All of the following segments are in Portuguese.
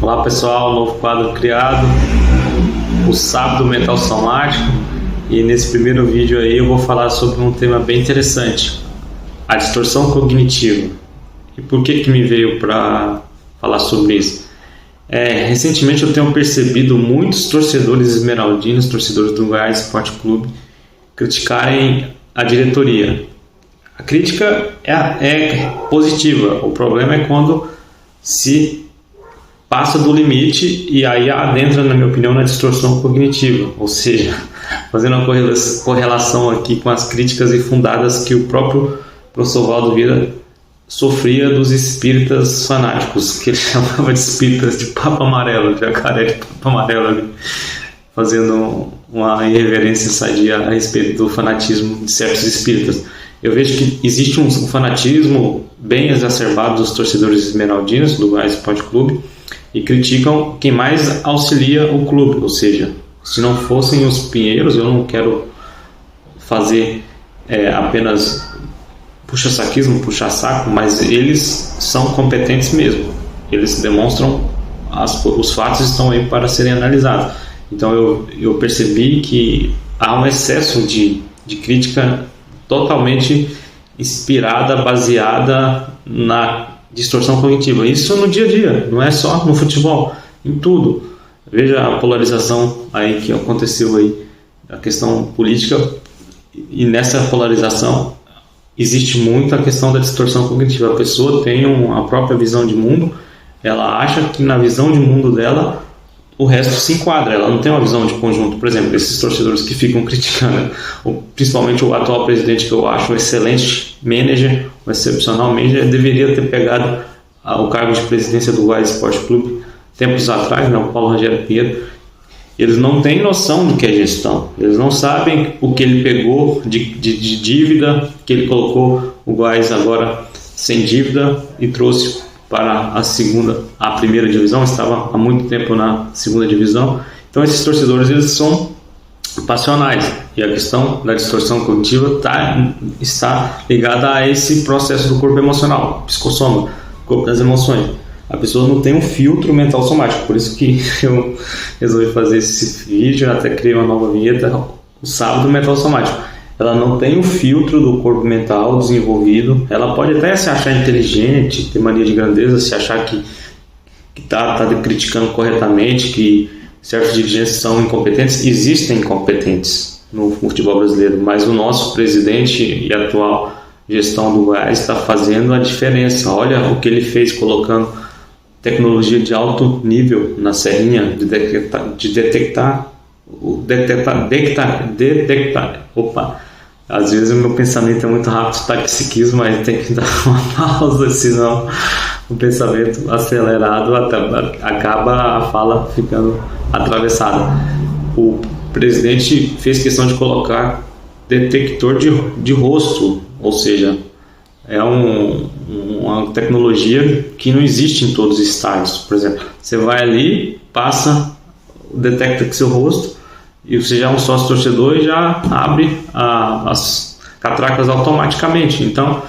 Olá pessoal, novo quadro criado, o Sábado Mental Somático, e nesse primeiro vídeo aí eu vou falar sobre um tema bem interessante, a distorção cognitiva. E por que me veio para falar sobre isso? Recentemente eu tenho percebido muitos torcedores esmeraldinos, torcedores do Goiás Esporte Clube, criticarem a diretoria. A crítica é positiva, o problema é quando se passa do limite e aí adentra, na minha opinião, na distorção cognitiva, ou seja, fazendo uma correlação aqui com as críticas infundadas que o próprio professor Valdo Vieira sofria dos espíritas fanáticos, que ele chamava de espíritas de Papa Amarelo, jacaré de Papa Amarelo, ali, fazendo uma irreverência sadia a respeito do fanatismo de certos espíritas. Eu vejo que existe um fanatismo bem exacerbado dos torcedores esmeraldinos do Goiás Esporte Clube e criticam quem mais auxilia o clube, ou seja, se não fossem os pinheiros, eu não quero fazer apenas puxa-saquismo, puxa-saco, mas eles são competentes mesmo, eles demonstram, os fatos estão aí para serem analisados. Então eu percebi que há um excesso de crítica totalmente inspirada, baseada na distorção cognitiva. Isso no dia a dia, não é só no futebol, em tudo. Veja a polarização aí que aconteceu aí, a questão política, e nessa polarização existe muito a questão da distorção cognitiva. A pessoa tem a própria visão de mundo, ela acha que na visão de mundo dela o resto se enquadra, ela não tem uma visão de conjunto. Por exemplo, esses torcedores que ficam criticando, principalmente o atual presidente, que eu acho um excelente manager, um excepcional manager, deveria ter pegado o cargo de presidência do Goiás Esporte Clube tempos atrás, né, o Paulo Rogério Pinheiro. Eles não têm noção do que é gestão, eles não sabem o que ele pegou de dívida, que ele colocou o Goiás agora sem dívida e trouxe para a primeira divisão, estava há muito tempo na segunda divisão. Então esses torcedores, eles são passionais, e a questão da distorção cognitiva está ligada a esse processo do corpo emocional, psicossoma, corpo das emoções. A pessoa não tem um filtro mental somático, por isso que eu resolvi fazer esse vídeo, até criei uma nova vinheta, o Sábado Mental Somático. Ela não tem o filtro do corpo mental desenvolvido, ela pode até se achar inteligente, ter mania de grandeza, se achar que está criticando corretamente, que certos dirigentes são incompetentes. Existem incompetentes no futebol brasileiro, mas o nosso presidente e atual gestão do Goiás está fazendo a diferença. Olha o que ele fez, colocando tecnologia de alto nível na serrinha, às vezes o meu pensamento é muito rápido, está psiquismo, mas tem que dar uma pausa, senão o pensamento acelerado acaba a fala ficando atravessada. O presidente fez questão de colocar detector de rosto, ou seja, é uma tecnologia que não existe em todos os estádios. Por exemplo, você vai ali, detecta que seu rosto, e você já é um sócio torcedor e já abre as catracas automaticamente. Então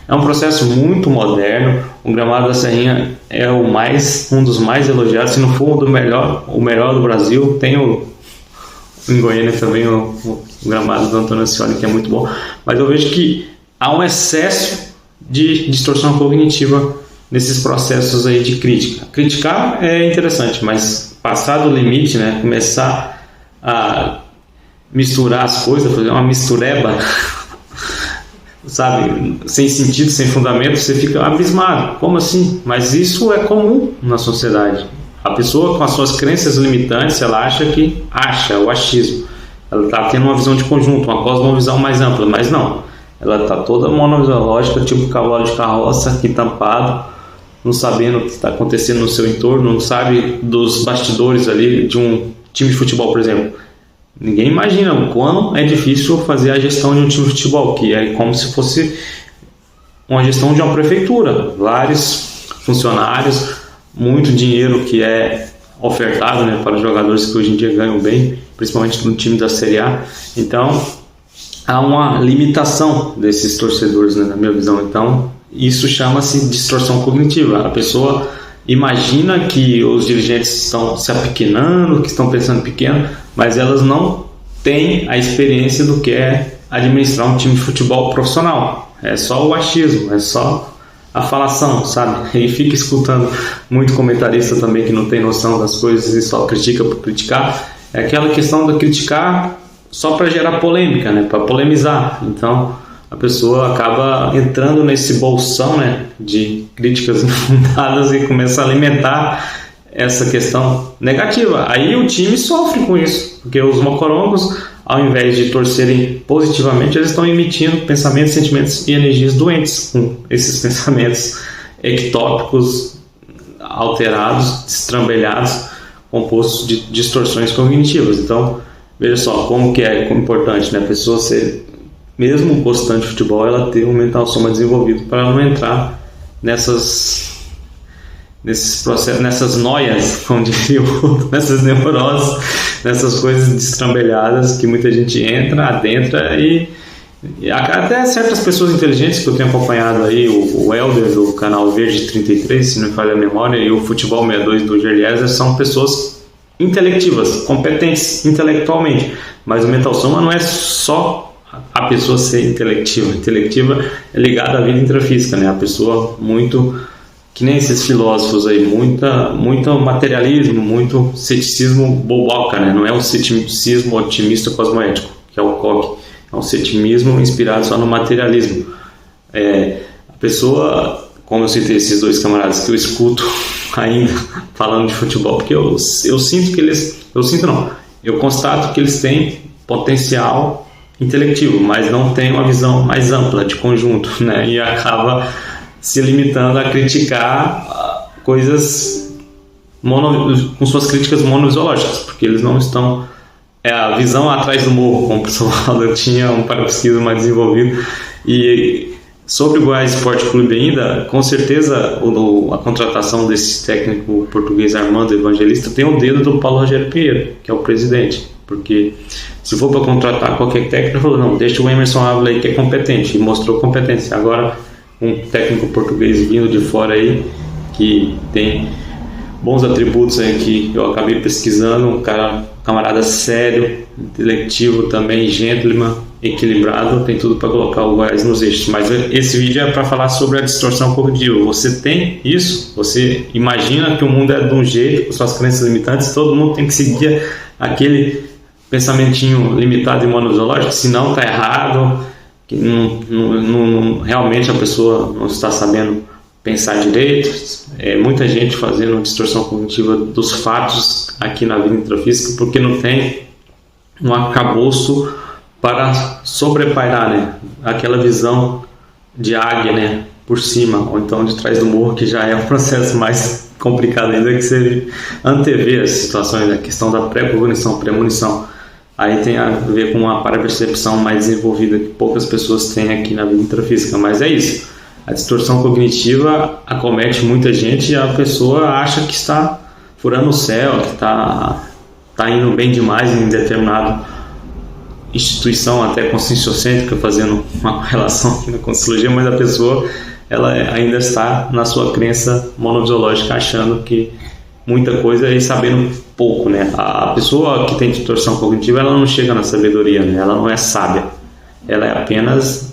é um processo muito moderno. O gramado da Serrinha é um dos mais elogiados, se não for o melhor do Brasil. Tem em Goiânia também o gramado do Antônio Ascioli, que é muito bom, mas eu vejo que há um excesso de distorção cognitiva nesses processos aí de crítica. Criticar é interessante, mas passar do limite, né, começar a misturar as coisas, fazer uma mistureba, sabe, sem sentido, sem fundamento, você fica abismado. Como assim? Mas isso é comum na sociedade. A pessoa com as suas crenças limitantes, ela acha o achismo. Ela está tendo uma visão de conjunto, uma cosmovisão mais ampla, mas não. Ela está toda monovisológica, tipo cavalo de carroça, aqui tampado, não sabendo o que está acontecendo no seu entorno, não sabe dos bastidores ali de um time de futebol, por exemplo. Ninguém imagina o quão é difícil fazer a gestão de um time de futebol, que é como se fosse uma gestão de uma prefeitura, vários funcionários, muito dinheiro que é ofertado, né, para os jogadores que hoje em dia ganham bem, principalmente no time da Série A. Então há uma limitação desses torcedores, né, na minha visão. Então isso chama-se distorção cognitiva. A pessoa imagina que os dirigentes estão se apequenando, que estão pensando pequeno, mas elas não têm a experiência do que é administrar um time de futebol profissional. É só o achismo, é só a falação, sabe? E fica escutando muito comentarista também que não tem noção das coisas e só critica por criticar. É aquela questão de criticar só para gerar polêmica, né? Para polemizar. Então a pessoa acaba entrando nesse bolsão, né, de críticas infundadas e começa a alimentar essa questão negativa. Aí o time sofre com isso, porque os mocorongos, ao invés de torcerem positivamente, eles estão emitindo pensamentos, sentimentos e energias doentes com esses pensamentos ectópicos, alterados, destrambelhados, compostos de distorções cognitivas. Então, veja só como que é importante, né, a pessoa ser, mesmo gostando de futebol, ela ter um mental soma desenvolvido para não entrar nesses processos, nessas noias, como dizia o outro, nessas neuroses, nessas coisas destrambelhadas que muita gente adentra e até certas pessoas inteligentes que eu tenho acompanhado aí, o Helder do canal Verde 33, se não me falha a memória, e o Futebol 62 do Gerliezer, são pessoas intelectivas, competentes intelectualmente, mas o mental soma não é só a pessoa ser intelectiva. Intelectiva é ligada à vida intrafísica, né? A pessoa muito, que nem esses filósofos aí, muito materialismo, muito ceticismo boboca, né? Não é um ceticismo otimista cosmoético, que é o Koch, é um ceticismo inspirado só no materialismo. A pessoa, como eu citei esses dois camaradas que eu escuto ainda falando de futebol, porque eu sinto que eu constato que eles têm potencial intelectivo, mas não tem uma visão mais ampla de conjunto, né? E acaba se limitando a criticar coisas com suas críticas monovisiológicas, porque eles não estão a visão atrás do morro, como o professor Waldo tinha um paroxismo mais desenvolvido. E sobre o Goiás Esporte Clube ainda, com certeza a contratação desse técnico português Armando Evangelista tem o dedo do Paulo Rogério Pinheiro, que é o presidente. Porque se for para contratar qualquer técnico, falou, não, deixa o Emerson Ávila aí que é competente, e mostrou competência. Agora um técnico português vindo de fora aí, que tem bons atributos aí que eu acabei pesquisando, um camarada sério, intelectivo também, gentleman, equilibrado, tem tudo para colocar o Goiás nos eixos. Mas esse vídeo é para falar sobre a distorção cognitiva. Você tem isso? Você imagina que o mundo é de um jeito, com suas crenças limitantes, todo mundo tem que seguir aquele pensamentinho limitado e monozoológico, senão está errado, que realmente a pessoa não está sabendo pensar direito. Muita gente fazendo distorção cognitiva dos fatos aqui na vida intrafísica porque não tem um arcabouço para sobrepairar, né, aquela visão de águia, né, por cima, ou então de trás do morro, que já é um processo mais complicado ainda, que você antever as situações, a questão da pré-cognição, premonição. Aí tem a ver com uma parapercepção mais desenvolvida que poucas pessoas têm aqui na vida intrafísica, mas é isso. A distorção cognitiva acomete muita gente e a pessoa acha que está furando o céu, que está indo bem demais em determinada instituição, até conscienciocêntrica, fazendo uma relação aqui na Conscienciologia, mas a pessoa ela ainda está na sua crença monovisiológica, achando que muita coisa e sabendo pouco, né? A pessoa que tem distorção cognitiva, ela não chega na sabedoria, né? Ela não é sábia, ela é apenas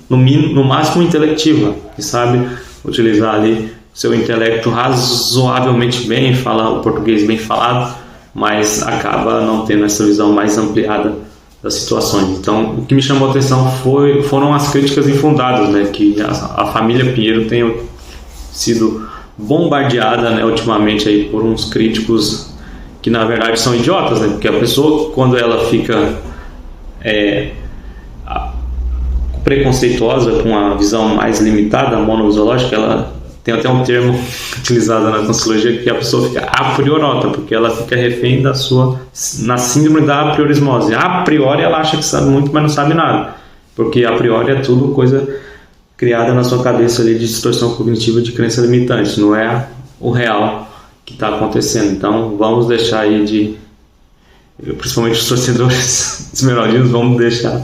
no máximo intelectiva, que sabe utilizar ali seu intelecto razoavelmente bem, falar o português bem falado, mas acaba não tendo essa visão mais ampliada das situações. Então, o que me chamou a atenção foram as críticas infundadas, né, que a família Pinheiro tem sido bombardeada, né, ultimamente aí por uns críticos que na verdade são idiotas, né, porque a pessoa, quando ela fica preconceituosa, com uma visão mais limitada, monovisiológica, ela tem até um termo utilizado na Conscienciologia, que a pessoa fica apriorota, porque ela fica refém na síndrome da apriorismose. A priori ela acha que sabe muito, mas não sabe nada, porque a priori é tudo coisa criada na sua cabeça ali de distorção cognitiva, de crença limitante, não é o real que está acontecendo. Então vamos deixar aí principalmente os torcedores esmeraldinos, vamos deixar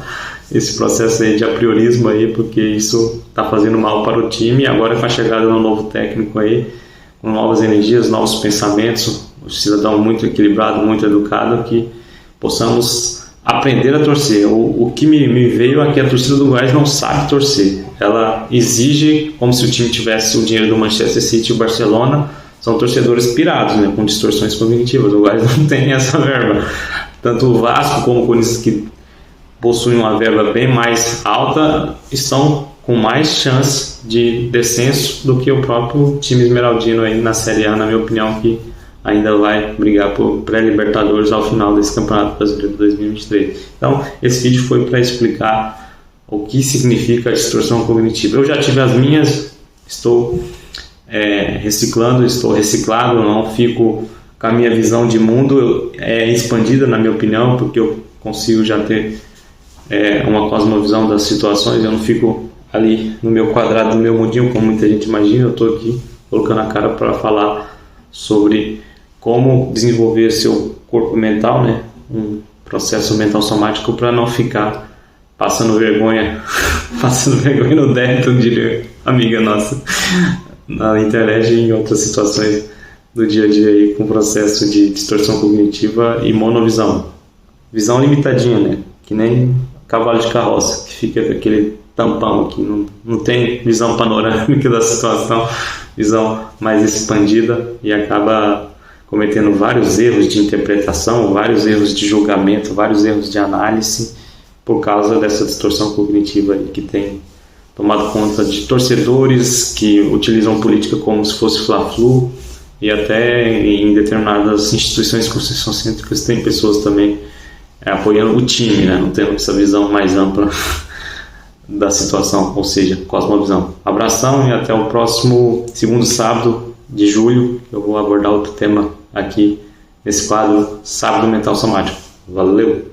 esse processo aí de apriorismo aí, porque isso está fazendo mal para o time. E agora com a chegada de um novo técnico aí, com novas energias, novos pensamentos, um cidadão muito equilibrado, muito educado, que possamos aprender a torcer. O que me veio é que a torcida do Goiás não sabe torcer. Ela exige como se o time tivesse o dinheiro do Manchester City e o Barcelona. São torcedores pirados, né, com distorções cognitivas. O Goiás não tem essa verba. Tanto o Vasco como o Corinthians, que possuem uma verba bem mais alta, estão com mais chance de descenso do que o próprio time esmeraldino aí na Série A, na minha opinião, que ainda vai brigar por pré-libertadores ao final desse Campeonato Brasileiro de 2023. Então, esse vídeo foi para explicar o que significa a distorção cognitiva. Eu já tive as minhas, estou reciclando, estou reciclado, não fico com a minha visão de mundo expandida, na minha opinião, porque eu consigo já ter uma cosmovisão das situações. Eu não fico ali no meu quadrado, no meu mundinho, como muita gente imagina. Eu estou aqui colocando a cara para falar sobre como desenvolver seu corpo mental, né? Um processo mental somático, para não ficar passando vergonha no débito, diria amiga nossa, na internet e em outras situações do dia a dia aí, com processo de distorção cognitiva e monovisão. Visão limitadinha, né? Que nem cavalo de carroça, que fica com aquele tampão aqui, não tem visão panorâmica da situação, visão mais expandida, e acaba cometendo vários erros de interpretação, vários erros de julgamento, vários erros de análise, por causa dessa distorção cognitiva aí, que tem tomado conta de torcedores que utilizam política como se fosse Fla-Flu, e até em determinadas instituições concêntricas tem pessoas também apoiando o time, né? Não tendo essa visão mais ampla da situação, ou seja, cosmovisão. Abração e até o próximo segundo sábado de julho. Eu vou abordar outro tema aqui nesse quadro Sábado Mental Somático. Valeu!